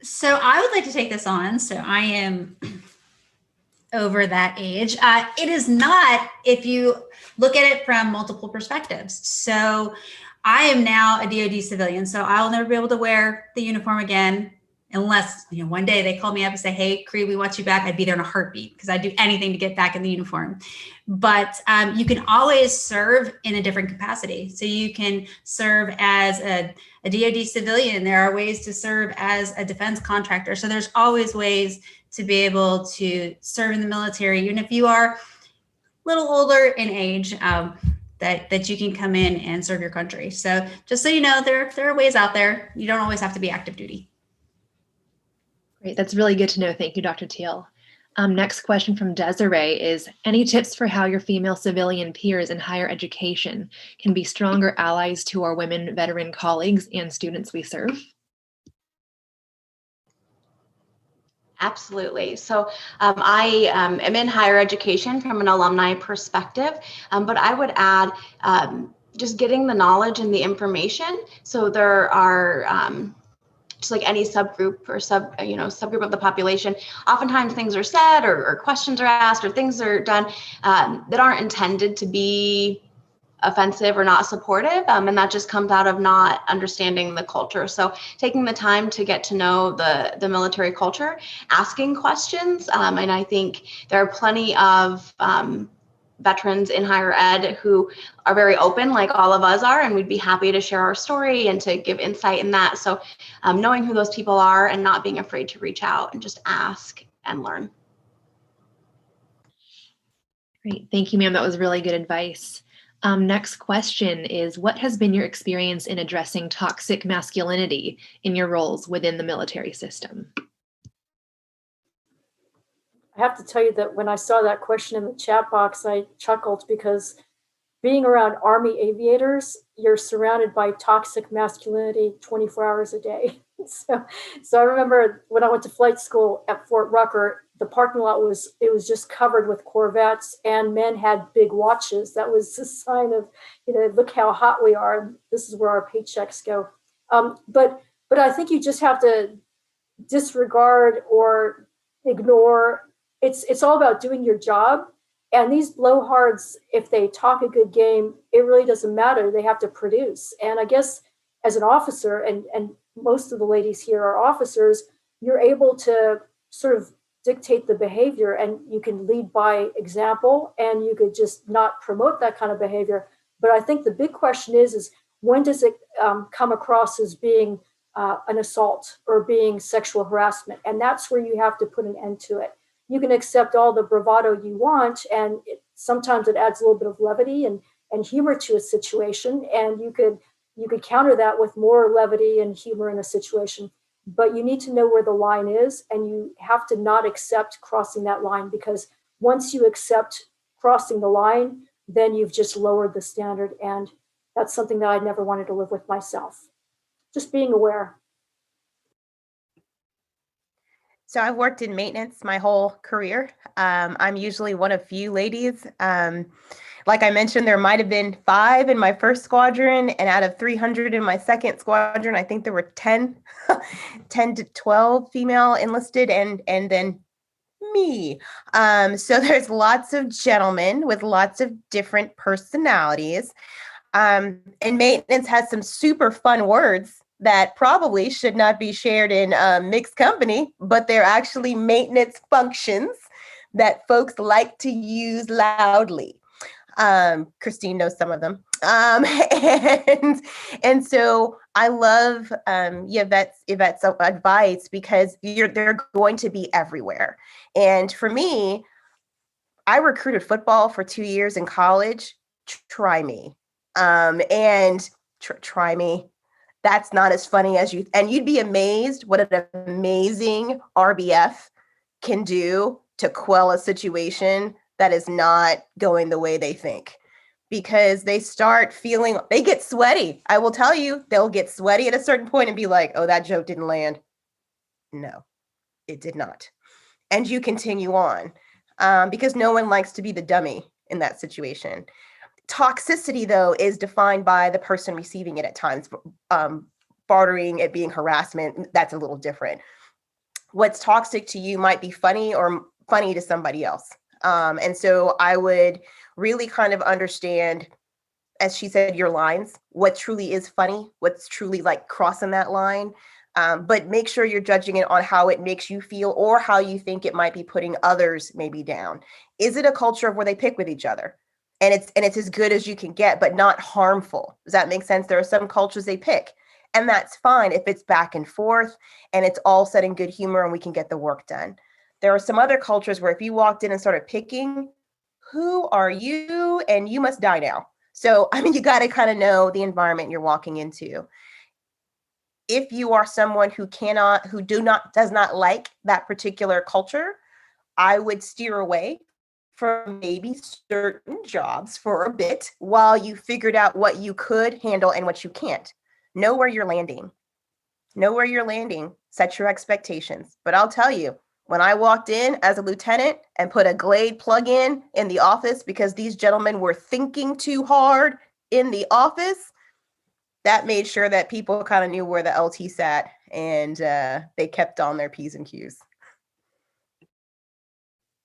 So I would like to take this on. So I am over that age. It is not, if you look at it from multiple perspectives. So I am now a DoD civilian, so I'll never be able to wear the uniform again unless, one day they call me up and say, hey, Cree, we want you back. I'd be there in a heartbeat because I'd do anything to get back in the uniform. But you can always serve in a different capacity. So you can serve as a DoD civilian. There are ways to serve as a defense contractor. So there's always ways to be able to serve in the military, even if you are a little older in age, that you can come in and serve your country. So just so you know, there are ways out there. You don't always have to be active duty. Great. That's really good to know. Thank you, Dr. Thiel. Next question from Desiree is, any tips for how your female civilian peers in higher education can be stronger allies to our women veteran colleagues and students we serve? Absolutely. So I am in higher education from an alumni perspective, but I would add just getting the knowledge and the information. So there are just like any subgroup or subgroup of the population, oftentimes things are said or questions are asked or things are done that aren't intended to be offensive or not supportive. And that just comes out of not understanding the culture. So taking the time to get to know the military culture, asking questions. And I think there are plenty of veterans in higher ed who are very open, like all of us are, and we'd be happy to share our story and to give insight in that. So knowing who those people are and not being afraid to reach out and just ask and learn. Great. Thank you, ma'am. That was really good advice. Next question is, what has been your experience in addressing toxic masculinity in your roles within the military system? I have to tell you that when I saw that question in the chat box, I chuckled because being around Army aviators, you're surrounded by toxic masculinity 24 hours a day. So I remember when I went to flight school at Fort Rucker, the parking lot was just covered with Corvettes, and men had big watches. That was a sign of, look how hot we are. This is where our paychecks go. But I think you just have to disregard or ignore. It's all about doing your job. And these blowhards, if they talk a good game, it really doesn't matter. They have to produce. And I guess as an officer, and most of the ladies here are officers, you're able to sort of dictate the behavior, and you can lead by example, and you could just not promote that kind of behavior. But I think the big question is when does it come across as being an assault or being sexual harassment? And that's where you have to put an end to it. You can accept all the bravado you want, and sometimes it adds a little bit of levity and humor to a situation, and you could counter that with more levity and humor in a situation. But you need to know where the line is, and you have to not accept crossing that line, because once you accept crossing the line, then you've just lowered the standard, and that's something that I never wanted to live with myself. Just being aware. So I've worked in maintenance my whole career. I'm usually one of few ladies. Like I mentioned, there might have been 5 in my first squadron, and out of 300 in my second squadron, I think there were 10 to 12 female enlisted, and then me. So there's lots of gentlemen with lots of different personalities. And maintenance has some super fun words that probably should not be shared in mixed company, but they're actually maintenance functions that folks like to use loudly. Kristine knows some of them. And so I love Yvette's advice, because they're going to be everywhere. And for me, I recruited football for 2 years in college. Try me. Try me. That's not as funny as you'd be amazed what an amazing RBF can do to quell a situation that is not going the way they think, because they get sweaty. I will tell you, they'll get sweaty at a certain point and be like, oh, that joke didn't land. No, it did not. And you continue on because no one likes to be the dummy in that situation. Toxicity, though, is defined by the person receiving it at times. Bartering, it being harassment, that's a little different. What's toxic to you might be funny or funny to somebody else. And so I would really kind of understand, as she said, your lines, what truly is funny, what's truly like crossing that line. But make sure you're judging it on how it makes you feel or how you think it might be putting others maybe down. Is it a culture of where they pick with each other? And it's as good as you can get, but not harmful. Does that make sense? There are some cultures they pick, and that's fine if it's back and forth and it's all said in good humor and we can get the work done. There are some other cultures where if you walked in and started picking, who are you? And you must die now. So, I mean, you got to kind of know the environment you're walking into. If you are someone who does not like that particular culture, I would steer away from maybe certain jobs for a bit while you figured out what you could handle and what you can't. Know where you're landing. Set your expectations. But I'll tell you, when I walked in as a lieutenant and put a Glade plug-in in the office because these gentlemen were thinking too hard in the office, that made sure that people kind of knew where the LT sat and they kept on their P's and Q's.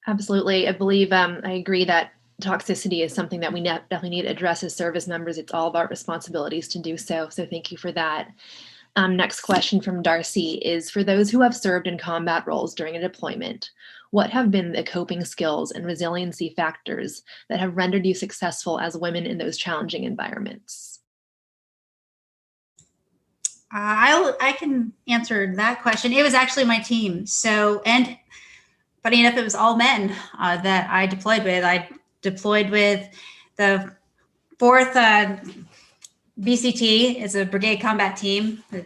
Absolutely. I believe I agree that toxicity is something that we definitely need to address as service members. It's all of our responsibilities to do so. So thank you for that. Next question from Darcy is, for those who have served in combat roles during a deployment, what have been the coping skills and resiliency factors that have rendered you successful as women in those challenging environments? I can answer that question. It was actually my team. So, and funny enough, it was all men that I deployed with. I deployed with the 4th BCT. It's a brigade combat team with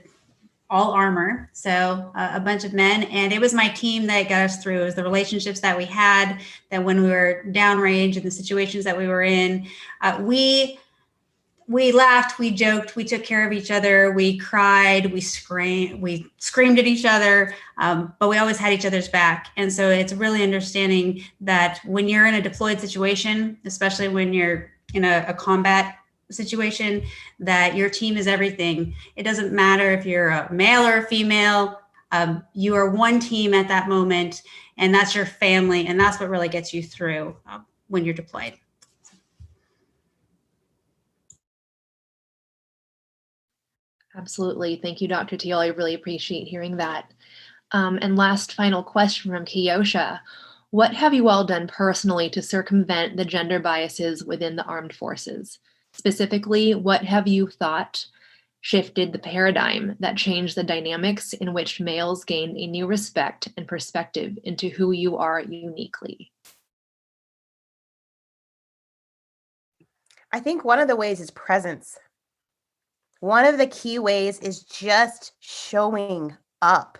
all armor. So a bunch of men. And it was my team that got us through. It was the relationships that we had, that when we were downrange and the situations that we were in, we laughed, we joked, we took care of each other, we cried, we screamed at each other, but we always had each other's back. And so it's really understanding that when you're in a deployed situation, especially when you're in a combat situation, that your team is everything. It doesn't matter if you're a male or a female, you are one team at that moment, and that's your family, and that's what really gets you through when you're deployed. Absolutely. Thank you, Dr. Thiel. I really appreciate hearing that. And last final question from Kiyosha. What have you all done personally to circumvent the gender biases within the armed forces? Specifically, what have you thought shifted the paradigm that changed the dynamics in which males gained a new respect and perspective into who you are uniquely? I think one of the ways is presence. One of the key ways is just showing up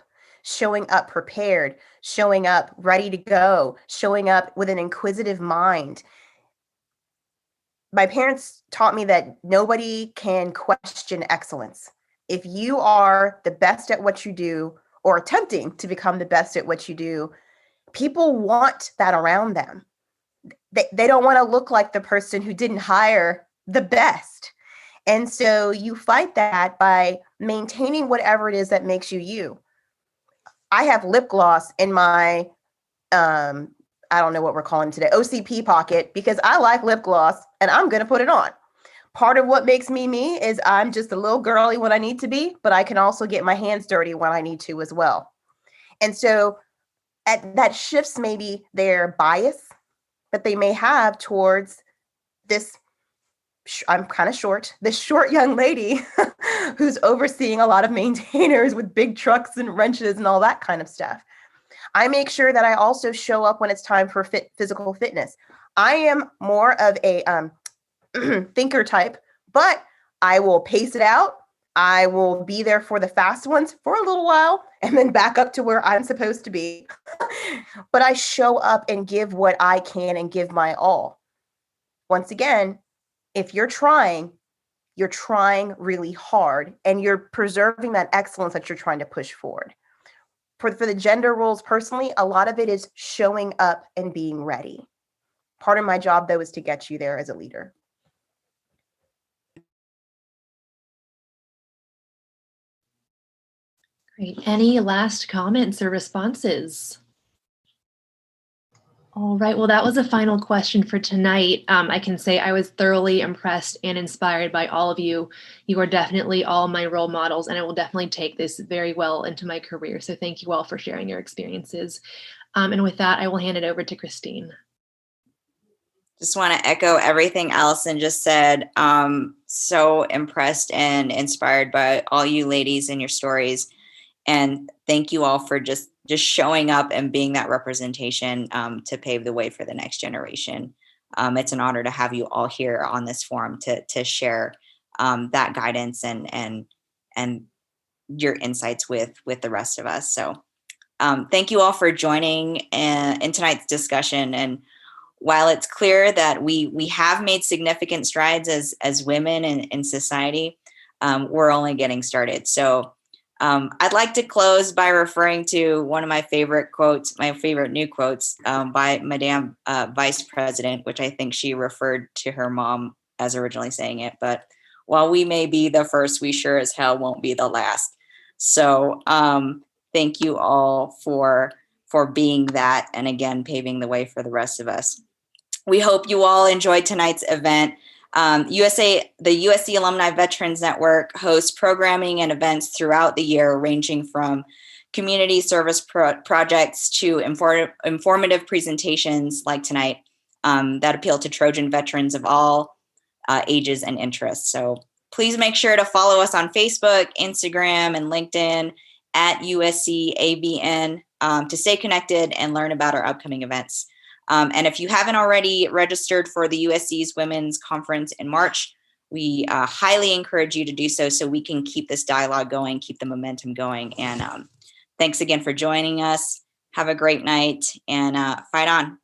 prepared, showing up ready to go, showing up with an inquisitive mind. My parents taught me that nobody can question excellence. If you are the best at what you do, or attempting to become the best at what you do, people want that around them. They don't want to look like the person who didn't hire the best. And so you fight that by maintaining whatever it is that makes you you. I have lip gloss in my, I don't know what we're calling today, OCP pocket, because I like lip gloss and I'm going to put it on. Part of what makes me me is I'm just a little girly when I need to be, but I can also get my hands dirty when I need to as well. And so that shifts maybe their bias that they may have towards this. I'm kind of short, this short young lady who's overseeing a lot of maintainers with big trucks and wrenches and all that kind of stuff. I make sure that I also show up when it's time for physical fitness. I am more of a thinker type, but I will pace it out. I will be there for the fast ones for a little while and then back up to where I'm supposed to be. But I show up and give what I can and give my all. Once again, if you're trying really hard and you're preserving that excellence that you're trying to push forward. For the gender roles personally, a lot of it is showing up and being ready. Part of my job, though, is to get you there as a leader. Great. Any last comments or responses? All right. Well, that was a final question for tonight. I can say I was thoroughly impressed and inspired by all of you. You are definitely all my role models, and I will definitely take this very well into my career. So thank you all for sharing your experiences. And with that, I will hand it over to Kristine. Just want to echo everything Alyson just said. So impressed and inspired by all you ladies and your stories. And thank you all for just showing up and being that representation to pave the way for the next generation. It's an honor to have you all here on this forum to share that guidance and your insights with the rest of us. So thank you all for joining in tonight's discussion. And while it's clear that we have made significant strides as women in society, we're only getting started. So I'd like to close by referring to one of my favorite quotes, my favorite new quotes by Madame Vice President, which I think she referred to her mom as originally saying it. But while we may be the first, we sure as hell won't be the last. So thank you all for being that, and again, paving the way for the rest of us. We hope you all enjoyed tonight's event. The USC Alumni Veterans Network hosts programming and events throughout the year, ranging from community service projects to informative presentations like tonight that appeal to Trojan veterans of all ages and interests. So please make sure to follow us on Facebook, Instagram, and LinkedIn at USC AVN to stay connected and learn about our upcoming events. And if you haven't already registered for the USC's Women's Conference in March, we highly encourage you to do so we can keep this dialogue going, keep the momentum going. And thanks again for joining us. Have a great night and fight on.